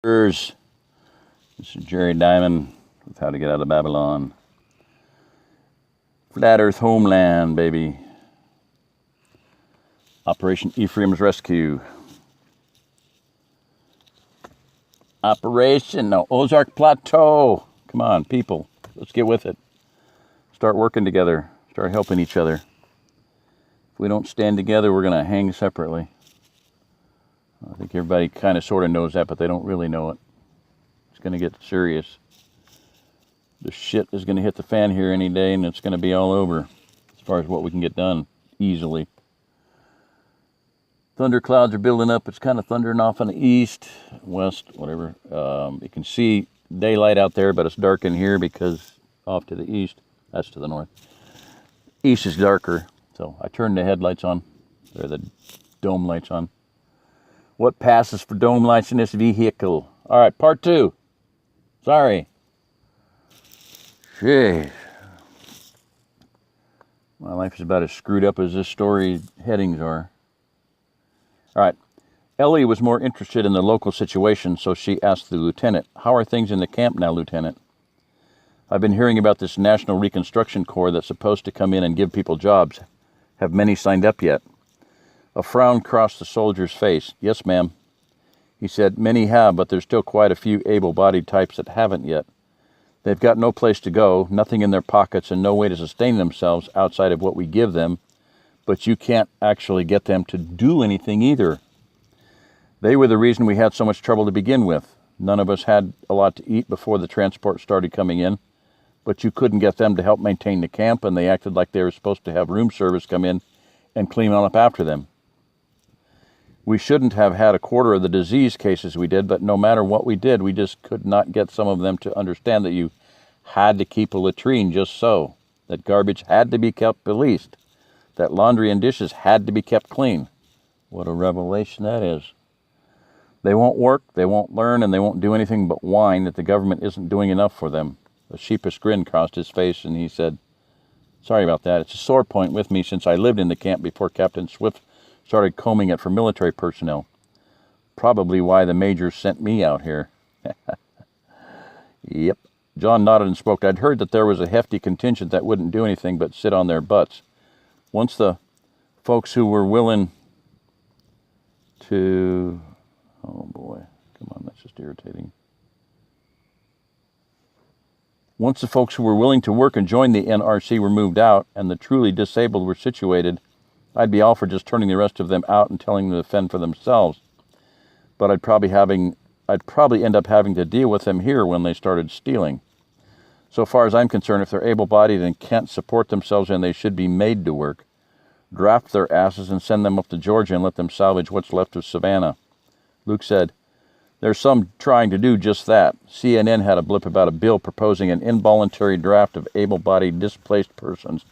This is Jerry Diamond with How to Get Out of Babylon. Flat Earth Homeland, baby. Operation Ephraim's Rescue. Operation Ozark Plateau. Come on, people. Let's get with it. Start working together. Start helping each other. If we don't stand together, we're going to hang separately. I think everybody kind of sort of knows that, but they don't really know it. It's going to get serious. The shit is going to hit the fan here any day, and it's going to be all over as far as what we can get done easily. Thunder clouds are building up. It's kind of thundering off in the east, west, whatever. You can see daylight out there, but it's dark in here because off to the east. That's to the north. East is darker, so I turned the headlights on. They're the dome lights on. What passes for dome lights in this vehicle? All right, part 2. Sorry. Jeez. My life is about as screwed up as this story headings are. All right. Ellie was more interested in the local situation, so she asked the lieutenant, "How are things in the camp now, Lieutenant? I've been hearing about this National Reconstruction Corps that's supposed to come in and give people jobs. Have many signed up yet?" A frown crossed the soldier's face. "Yes, ma'am." He said, "Many have, but there's still quite a few able-bodied types that haven't yet. They've got no place to go, nothing in their pockets, and no way to sustain themselves outside of what we give them, but you can't actually get them to do anything either. They were the reason we had so much trouble to begin with. None of us had a lot to eat before the transport started coming in, but you couldn't get them to help maintain the camp, and they acted like they were supposed to have room service come in and clean up after them. We shouldn't have had a quarter of the disease cases we did, but no matter what we did, we just could not get some of them to understand that you had to keep a latrine just so, that garbage had to be kept released, that laundry and dishes had to be kept clean." What a revelation that is. "They won't work, they won't learn, and they won't do anything but whine that the government isn't doing enough for them." A sheepish grin crossed his face, and he said, "Sorry about that. It's a sore point with me since I lived in the camp before Captain Swift started combing it for military personnel. Probably why the major sent me out here." Yep. John nodded and spoke. "I'd heard that there was a hefty contingent that wouldn't do anything but sit on their butts. Once the folks who were willing to..." Oh boy, come on, that's just irritating. "Once the folks who were willing to work and join the NRC were moved out, and the truly disabled were situated, I'd be all for just turning the rest of them out and telling them to fend for themselves. But I'd probably end up having to deal with them here when they started stealing. So far as I'm concerned, if they're able-bodied and can't support themselves, then they should be made to work. Draft their asses and send them up to Georgia and let them salvage what's left of Savannah." Luke said, "There's some trying to do just that. CNN had a blip about a bill proposing an involuntary draft of able-bodied displaced persons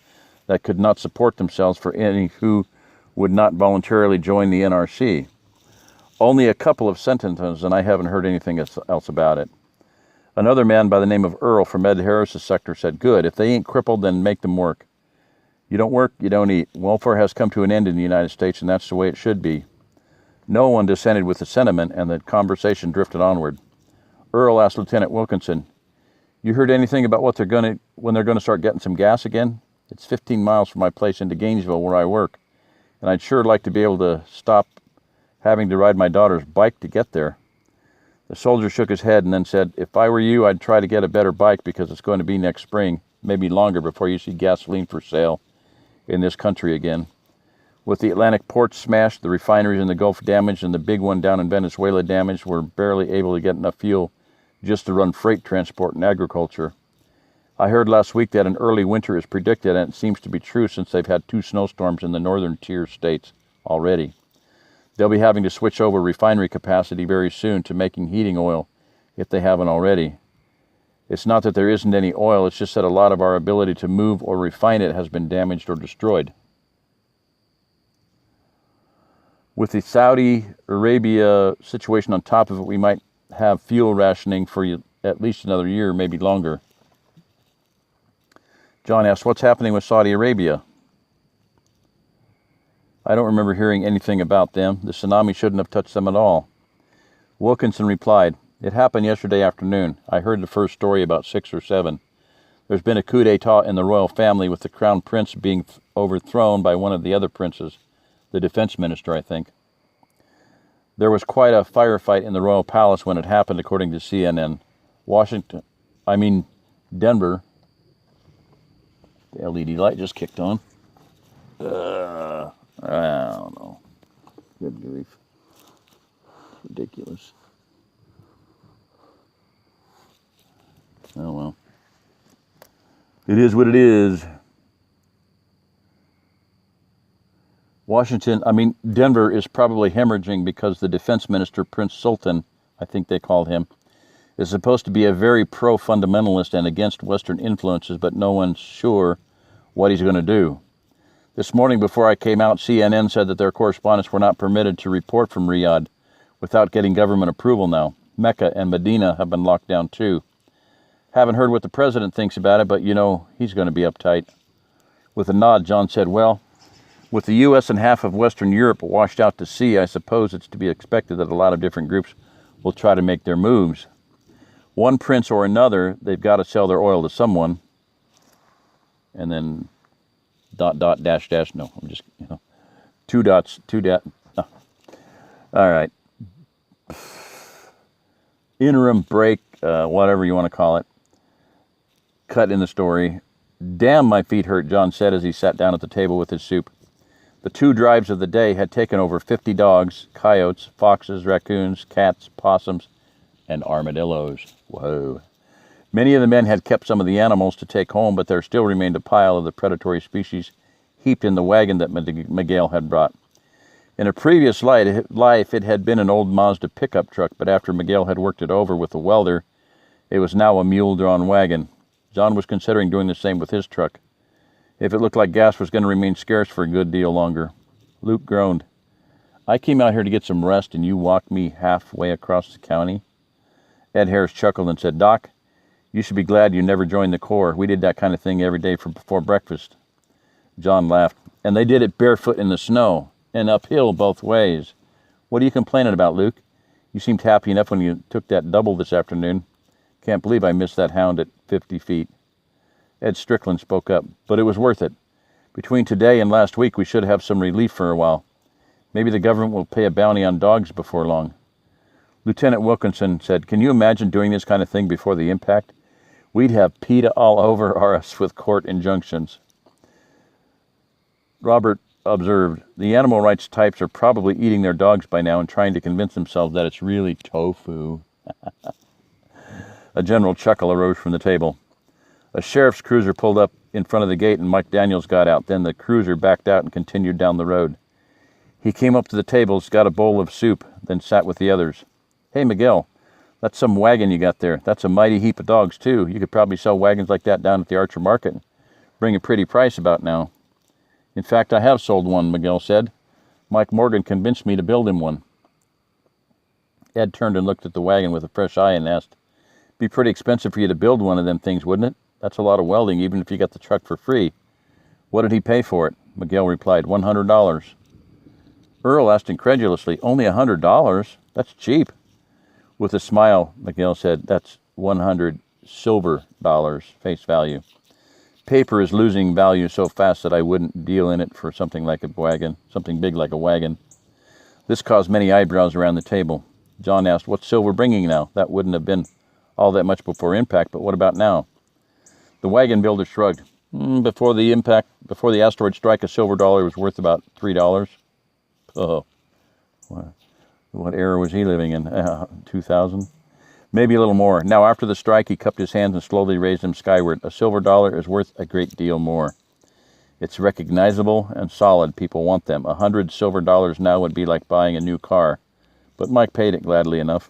that could not support themselves for any who would not voluntarily join the NRC. Only a couple of sentences, and I haven't heard anything else about it." Another man by the name of Earl from Ed Harris's sector said, "Good. If they ain't crippled, then make them work. You don't work, you don't eat. Welfare has come to an end in the United States, and that's the way it should be." No one dissented with the sentiment, and the conversation drifted onward. Earl asked Lieutenant Wilkinson, "You heard anything about when they're going to start getting some gas again? It's 15 miles from my place into Gainesville where I work, and I'd sure like to be able to stop having to ride my daughter's bike to get there." The soldier shook his head and then said, "If I were you, I'd try to get a better bike because it's going to be next spring, maybe longer before you see gasoline for sale in this country again. With the Atlantic ports smashed, the refineries in the Gulf damaged, and the big one down in Venezuela damaged, we're barely able to get enough fuel just to run freight transport and agriculture. I heard last week that an early winter is predicted, and it seems to be true since they've had 2 snowstorms in the northern tier states already. They'll be having to switch over refinery capacity very soon to making heating oil, if they haven't already. It's not that there isn't any oil, it's just that a lot of our ability to move or refine it has been damaged or destroyed. With the Saudi Arabia situation on top of it, we might have fuel rationing for at least another year, maybe longer." John asked, "What's happening with Saudi Arabia?" "I don't remember hearing anything about them. The tsunami shouldn't have touched them at all." Wilkinson replied, It happened yesterday afternoon. I heard the first story about 6 or 7. There's been a coup d'etat in the royal family with the crown prince being overthrown by one of the other princes, the defense minister, I think. There was quite a firefight in the royal palace when it happened, according to CNN. Denver. The LED light just kicked on. I don't know. Good grief. Ridiculous. Oh well. It is what it is. Denver is probably hemorrhaging because the defense minister, Prince Sultan, I think they called him, is supposed to be a very pro-fundamentalist and against Western influences, but no one's sure what he's going to do. This morning before I came out, CNN said that their correspondents were not permitted to report from Riyadh without getting government approval now. Mecca and Medina have been locked down too. Haven't heard what the president thinks about it, but he's going to be uptight. With a nod, John said, well, with the U.S. and half of Western Europe washed out to sea, I suppose it's to be expected that a lot of different groups will try to make their moves. One prince or another, they've got to sell their oil to someone. And then ... no, I'm just, two dots, no. All right. Interim break, whatever you want to call it. Cut in the story. Damn, my feet hurt, John said as he sat down at the table with his soup. The 2 drives of the day had taken over 50 dogs, coyotes, foxes, raccoons, cats, possums, and armadillos. Whoa. Many of the men had kept some of the animals to take home, but there still remained a pile of the predatory species heaped in the wagon that Miguel had brought. In a previous life, it had been an old Mazda pickup truck, but after Miguel had worked it over with a welder, it was now a mule-drawn wagon. John was considering doing the same with his truck, if it looked like gas was going to remain scarce for a good deal longer. Luke groaned. I came out here to get some rest, and you walked me halfway across the county? Ed Harris chuckled and said, Doc, you should be glad you never joined the Corps. We did that kind of thing every day before breakfast. John laughed. And they did it barefoot in the snow, and uphill both ways. What are you complaining about, Luke? You seemed happy enough when you took that double this afternoon. Can't believe I missed that hound at 50 feet. Ed Strickland spoke up, but it was worth it. Between today and last week, we should have some relief for a while. Maybe the government will pay a bounty on dogs before long. Lieutenant Wilkinson said, can you imagine doing this kind of thing before the impact? We'd have PETA all over us with court injunctions. Robert observed, the animal rights types are probably eating their dogs by now and trying to convince themselves that it's really tofu. A general chuckle arose from the table. A sheriff's cruiser pulled up in front of the gate and Mike Daniels got out. Then the cruiser backed out and continued down the road. He came up to the tables, got a bowl of soup, then sat with the others. Hey, Miguel, that's some wagon you got there. That's a mighty heap of dogs, too. You could probably sell wagons like that down at the Archer Market. Bring a pretty price about now. In fact, I have sold one, Miguel said. Mike Morgan convinced me to build him one. Ed turned and looked at the wagon with a fresh eye and asked, be pretty expensive for you to build one of them things, wouldn't it? That's a lot of welding, even if you got the truck for free. What did he pay for it? Miguel replied, $100. Earl asked incredulously, only $100? That's cheap. With a smile, Miguel said, that's 100 silver dollars, face value. Paper is losing value so fast that I wouldn't deal in it for something like a wagon, something big like a wagon. This caused many eyebrows around the table. John asked, what's silver bringing now? That wouldn't have been all that much before impact, but what about now? The wagon builder shrugged. Before the asteroid strike, a silver dollar was worth about $3. Oh, what era was he living in? 2000? Maybe a little more. Now, after the strike, he cupped his hands and slowly raised them skyward. A silver dollar is worth a great deal more. It's recognizable and solid. People want them. 100 silver dollars now would be like buying a new car. But Mike paid it gladly enough.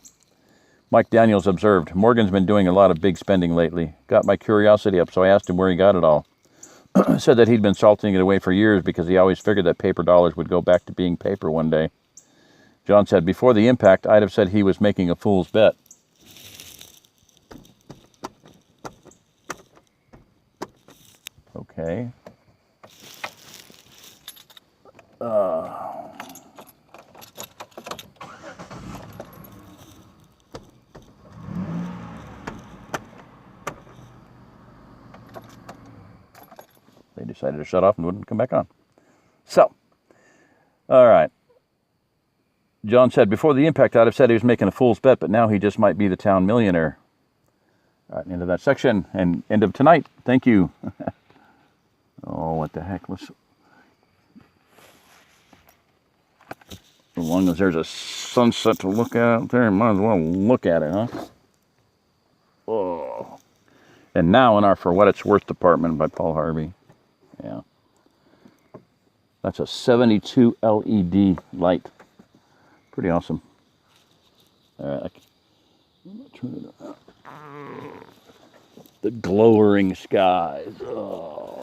Mike Daniels observed, Morgan's been doing a lot of big spending lately. Got my curiosity up, so I asked him where he got it all. Said that he'd been salting it away for years because he always figured that paper dollars would go back to being paper one day. John said, before the impact, I'd have said he was making a fool's bet. Okay. decided to shut off and wouldn't come back on. So, all right. John said, before the impact, I'd have said he was making a fool's bet, but now he just might be the town millionaire. All right, end of that section, and end of tonight. Thank you. Oh, what the heck? As long as there's a sunset to look at out there, might as well look at it, huh? Oh. And now in our For What It's Worth department by Paul Harvey. Yeah. That's a 72 LED light. Pretty awesome. All right, turn it up. The glowering skies. Oh.